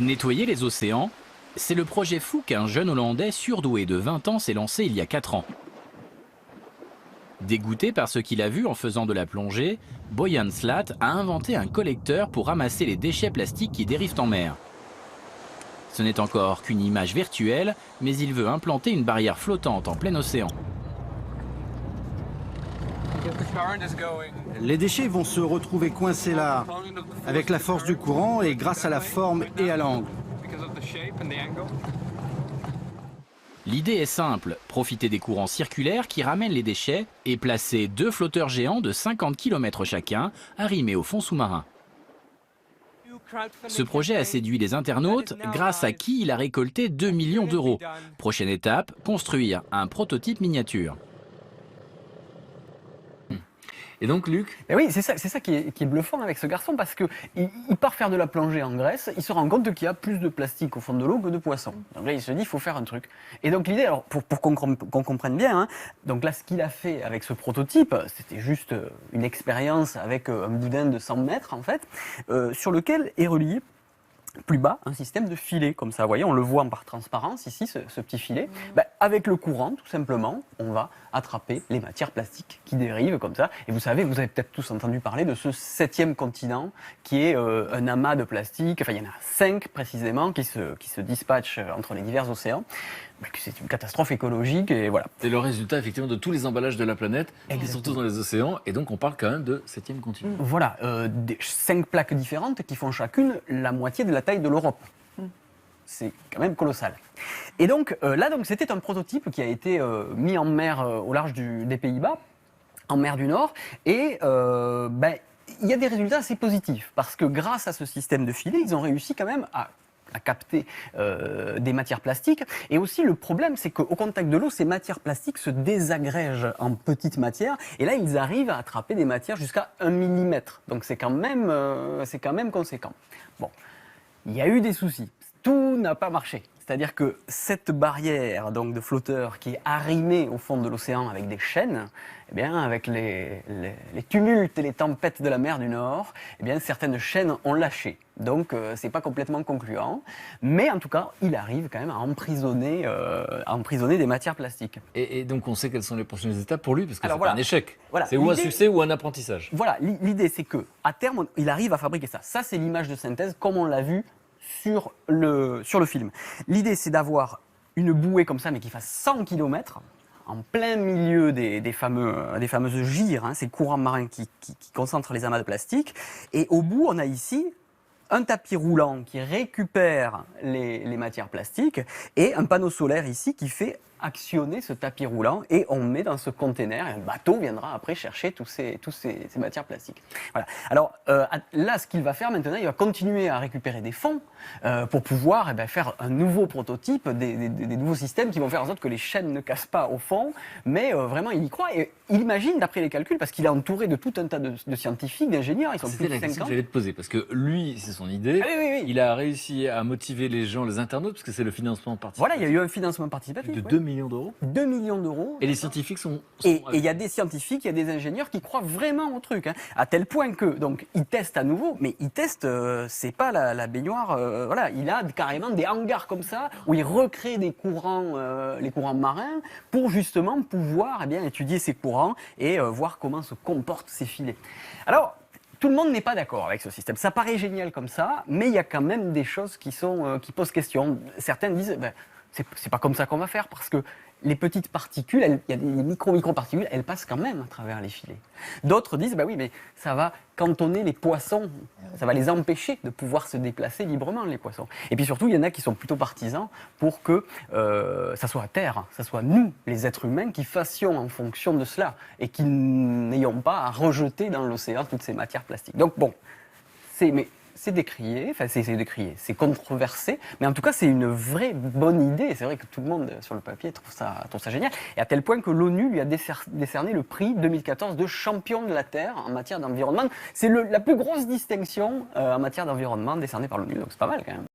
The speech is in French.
Nettoyer les océans, c'est le projet fou qu'un jeune Hollandais surdoué de 20 ans s'est lancé il y a 4 ans. Dégoûté par ce qu'il a vu en faisant de la plongée, Boyan Slat a inventé un collecteur pour ramasser les déchets plastiques qui dérivent en mer. Ce n'est encore qu'une image virtuelle, mais il veut implanter une barrière flottante en plein océan. Les déchets vont se retrouver coincés là, avec la force du courant et grâce à la forme et à l'angle. L'idée est simple, profiter des courants circulaires qui ramènent les déchets et placer 2 flotteurs géants de 50 km chacun, arrimés au fond sous-marin. Ce projet a séduit les internautes, grâce à qui il a récolté 2 millions d'euros. Prochaine étape, construire un prototype miniature. Et donc Luc, Et oui, c'est ça qui est bluffant avec ce garçon, parce qu'il il part faire de la plongée en Grèce, il se rend compte qu'il y a plus de plastique au fond de l'eau que de poissons. Donc là, il se dit, il faut faire un truc. Et donc l'idée, alors pour qu'on comprenne bien, hein, donc là, ce qu'il a fait avec ce prototype, c'était juste une expérience avec un boudin de 100 mètres, en fait, sur lequel est relié plus bas un système de filet, comme ça. Vous voyez, on le voit en par transparence ici, ce petit filet. Avec le courant, tout simplement, on va attraper les matières plastiques qui dérivent comme ça. Et vous savez, vous avez peut-être tous entendu parler de ce 7e continent qui est un amas de plastique. Enfin, il y en a 5 précisément qui se dispatchent entre les divers océans. C'est une catastrophe écologique et voilà. c'est le résultat effectivement de tous les emballages de la planète, qui sont tous dans les océans, et donc on parle quand même de 7e continent. Voilà, 5 plaques différentes qui font chacune la moitié de la taille de l'Europe. C'est quand même colossal. Et donc là, c'était un prototype qui a été mis en mer au large des Pays-Bas, en mer du Nord, et il y a des résultats assez positifs, parce que grâce à ce système de filet, ils ont réussi quand même à capter des matières plastiques. Et aussi, le problème, c'est qu'au contact de l'eau, ces matières plastiques se désagrègent en petites matières. Et là, ils arrivent à attraper des matières jusqu'à 1 millimètre. Donc, c'est quand même conséquent. Bon, il y a eu des soucis. Tout n'a pas marché. C'est-à-dire que cette barrière donc, de flotteurs qui est arrimée au fond de l'océan avec des chaînes, eh bien, avec les tumultes et les tempêtes de la mer du Nord, eh bien, certaines chaînes ont lâché. Donc, c'est pas complètement concluant. Mais en tout cas, il arrive quand même à emprisonner des matières plastiques. Et donc on sait quelles sont les prochaines étapes pour lui, parce que Alors, c'est voilà. pas un échec. Voilà. C'est ou un L'idée- succès ou un apprentissage. Voilà, l'idée c'est que à terme, il arrive à fabriquer ça. Ça, c'est l'image de synthèse comme on l'a vu sur le film. L'idée, c'est d'avoir une bouée comme ça, mais qui fasse 100 km, en plein milieu des fameuses gyres, hein, ces courants marins qui concentrent les amas de plastique. Et au bout, on a ici un tapis roulant qui récupère les matières plastiques et un panneau solaire ici qui fait actionner ce tapis roulant, et on met dans ce container et un bateau viendra après chercher tous ces matières plastiques. Voilà. Alors là, ce qu'il va faire maintenant, il va continuer à récupérer des fonds pour pouvoir faire un nouveau prototype, des nouveaux systèmes qui vont faire en sorte que les chaînes ne cassent pas au fond, mais vraiment il y croit et il imagine, d'après les calculs, parce qu'il est entouré de tout un tas de scientifiques, d'ingénieurs, ils sont plus C'était de la question 50. que j'allais te poser, parce que lui, c'est son idée. Ah oui. Il a réussi à motiver les gens, les internautes, parce que c'est le financement participatif. Voilà, il y a eu un financement participatif. de ouais. 2 millions d'euros. 2 millions d'euros. Et les scientifiques sont Et il y a des scientifiques, il y a des ingénieurs qui croient vraiment au truc, hein, à tel point que donc ils testent à nouveau, mais ils testent, c'est pas la baignoire, voilà, il a carrément des hangars comme ça où il recrée des courants, les courants marins, pour justement pouvoir étudier ces courants et voir comment se comportent ces filets. Alors, tout le monde n'est pas d'accord avec ce système. Ça paraît génial comme ça, mais il y a quand même des choses qui posent question. Certains disent, c'est pas comme ça qu'on va faire, parce que les petites particules, il y a des micro-particules, elles passent quand même à travers les filets. D'autres disent, oui, mais ça va cantonner les poissons, ça va les empêcher de pouvoir se déplacer librement, les poissons. Et puis surtout, il y en a qui sont plutôt partisans pour que ça soit à terre, ça soit nous, les êtres humains, qui fassions en fonction de cela, et qui n'ayons pas à rejeter dans l'océan toutes ces matières plastiques. Donc bon, c'est décrié, c'est controversé, mais en tout cas c'est une vraie bonne idée. C'est vrai que tout le monde sur le papier trouve ça génial, et à tel point que l'ONU lui a décerné le prix 2014 de champion de la Terre en matière d'environnement. C'est la plus grosse distinction en matière d'environnement décernée par l'ONU, donc c'est pas mal quand même.